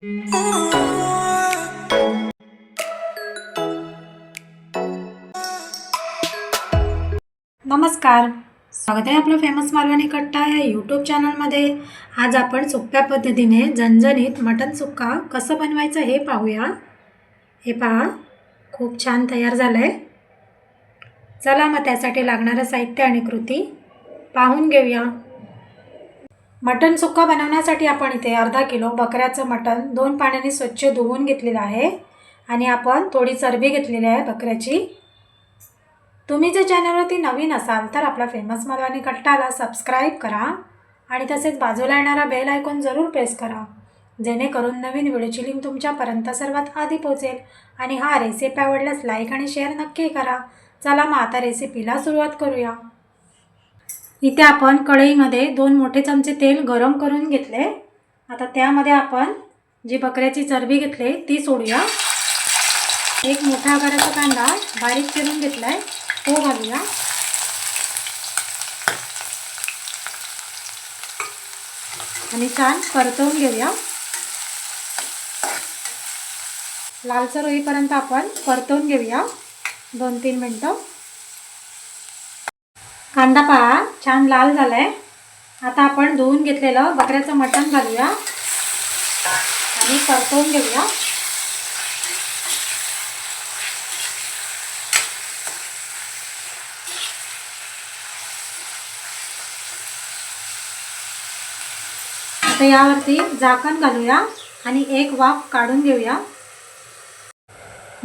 नमस्कार, स्वागत आहे आपलं फेमस मालवणी कट्टा या यूट्यूब चॅनलमध्ये. आज आपण सोप्या पद्धतीने झणझणीत मटण सुक्का कसं बनवायचं हे पाहूया. हे पहा, खूप छान तयार झालं आहे. चला मग त्यासाठी लागणारं साहित्य आणि कृती पाहून घेऊया. मटण सुक्का बनवण्यासाठी आपण इथे अर्धा किलो बकऱ्याचं मटण 2 पाण्याने स्वच्छ धुवून घेतलेलं आहे आणि आपण थोडी चरबी घेतलेली आहे बकऱ्याची. तुम्ही जर चॅनलवरती नवीन असाल तर आपला फेमस मालवणी कट्टाला सबस्क्राईब करा आणि तसेच बाजूला येणारा बेल आयकॉन जरूर प्रेस करा, जेणेकरून नवीन व्हिडिओची लिंक तुमच्यापर्यंत सर्वात आधी पोहोचेल. आणि हा रेसिपी आवडल्यास लाईक आणि शेअर नक्की करा. चला मग आता रेसिपीला सुरुवात करूया. इथे आपण कढईमध्ये 2 मोठे चमचे तेल गरम करून घेतले. आता त्यामध्ये आपण जी बकऱ्याची चरबी घेतली ती सोडूया. एक मोठा आकाराचा कांदा बारीक चिरून घेतलाय तो घालूया. आणि छान परतवून घेऊया. लालसर होईपर्यंत आपण परतवून घेऊया 2-3 मिनिटं. कांदा पहा छान लाल झालाय. आता आपण धुवून घेतलेलं बकऱ्याचं मटण घालूया आणि परतवून घेऊया. आता यावरती झाकण घालूया आणि एक वाफ काढून घेऊया.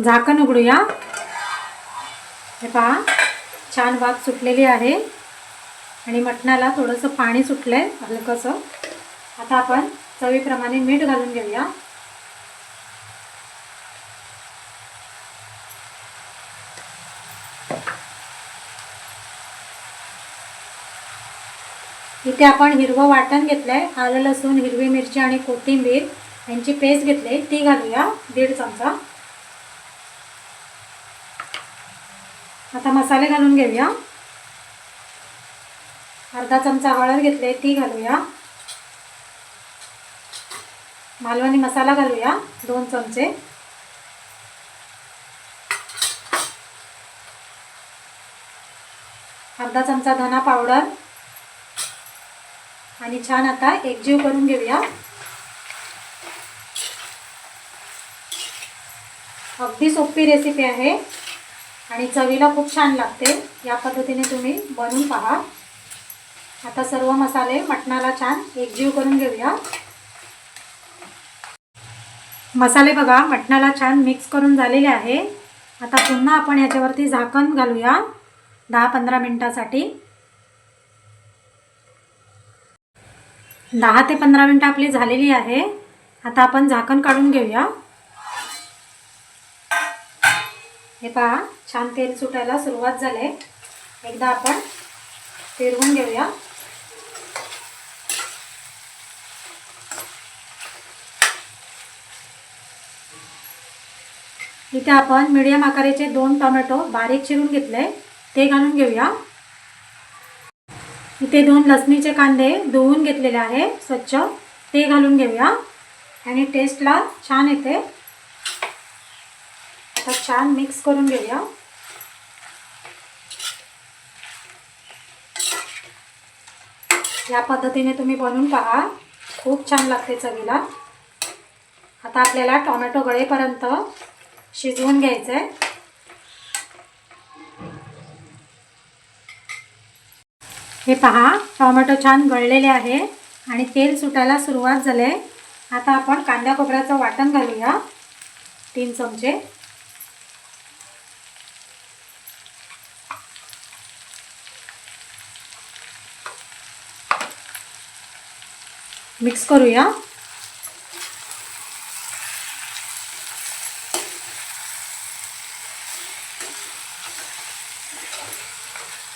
झाकण उघडूया. हे पहा छान वाफ सुटलेली आहे आणि मटणाला थोडंसं पाणी सुटलंय हलकंसं. आता आपण चवीप्रमाणे मीठ घालून घेऊया. इथे आपण हिरवं वाटण घेतलंय. आलं लसूण, हिरवी मिरची आणि कोथिंबीर यांची पेस्ट घेतली ती घालूया 1.5 चमचा. आता मसाले घालून घेऊया. अर्धा चमचा हळद घेतले ती घालूया. मालवणी मसाला घालूया 2 चमचे. अर्धा चमचा धना पावडर आणि छान आता एकजीव करून घेऊया. अगदी सोपी रेसिपी आहे आणि चवीला खूप छान लागते. या पद्धतीने तुम्ही बनवून पहा. आता सर्व मसाले मटणाला छान एकजीव करून घेऊया. मसाले बघा मटणाला छान मिक्स करून झालेले आहे. आता पुन्हा आपण याच्यावरती झाकण घालूया 10-15 मिनिटासाठी. 10 ते 15 मिनिटं आपली झालेली आहे. आता आपण झाकण काढून घेऊया. हे पहा छान तेल सुटायला सुरुवात झाली. एकदा आपण फिरवून घेऊया. इथे आपण मीडियम आकाराचे 2 टोमॅटो बारीक चिरून घेतले ते घालून घेऊया. इथे 2 लसणीचे कांदे धुवून घेतलेले आहे स्वच्छ ते घालून घेऊया आणि टेस्टला छान येते. आता छान मिक्स करून घेऊया. या पद्धतीने तुम्ही बनवून पहा, खूप छान लागते चवीला. आता आपल्याला टोमॅटो गळेपर्यंत शिजवून घ्यायचं आहे. हे पहा टोमॅटो छान गळलेले आहे आणि तेल सुटायला सुरुवात झाली. आता आपण कांदा खोबऱ्याचं वाटण घालूया 3 चमचे. मिक्स करूया.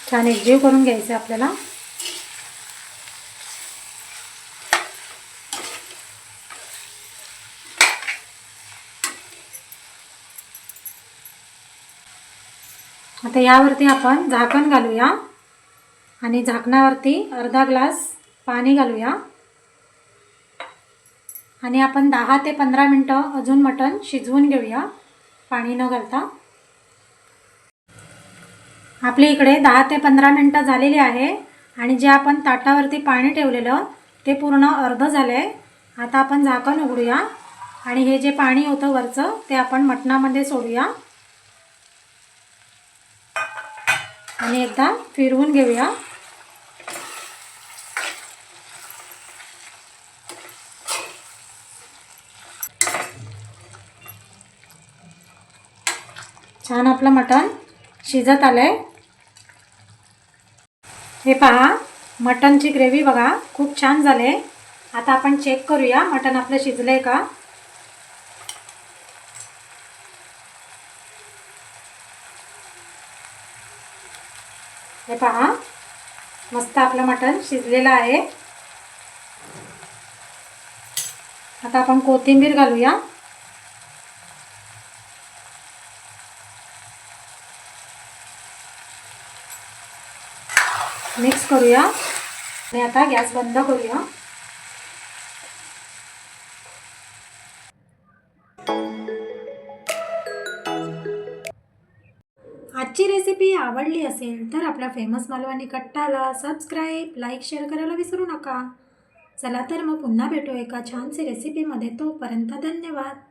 छान एकजीव करून घ्यायचं आपल्याला. आता यावरती आपण झाकण घालूया आणि झाकणावरती अर्धा ग्लास पाणी घालूया. आणि आपण 10 ते 15 मिनटं अजून मटण शिजवून घेऊया पाणी न घालता. आपल्या इकडे 10 ते 15 मिनटं झालेली आहे आणि जे आपण ताटावरती पाणी ठेवलेलं ते पूर्ण अर्ध झालं आहे. आता आपण झाकण उघडूया आणि हे जे पाणी होतं वरचं ते आपण मटणामध्ये सोडूया आणि एकदा फिरवून घेऊया. छान आपलं मटण शिजत आलंय. हे पहा, मटणची ग्रेव्ही बघा खूप छान झाले. आता आपण चेक करूया मटण आपलं शिजलंय का. हे पहा, मस्त आपलं मटण शिजलेलं आहे. आता आपण कोथिंबीर घालूया. मिक्स करूया आणि आता गॅस बंद करूया. आजची रेसिपी आवडली असेल तर आपल्या फेमस मालवणी कट्टाला सबस्क्राईब, लाईक, शेअर करायला विसरू नका. चला तर मग पुन्हा भेटू एका छानशी रेसिपीमध्ये. तोपर्यंत धन्यवाद.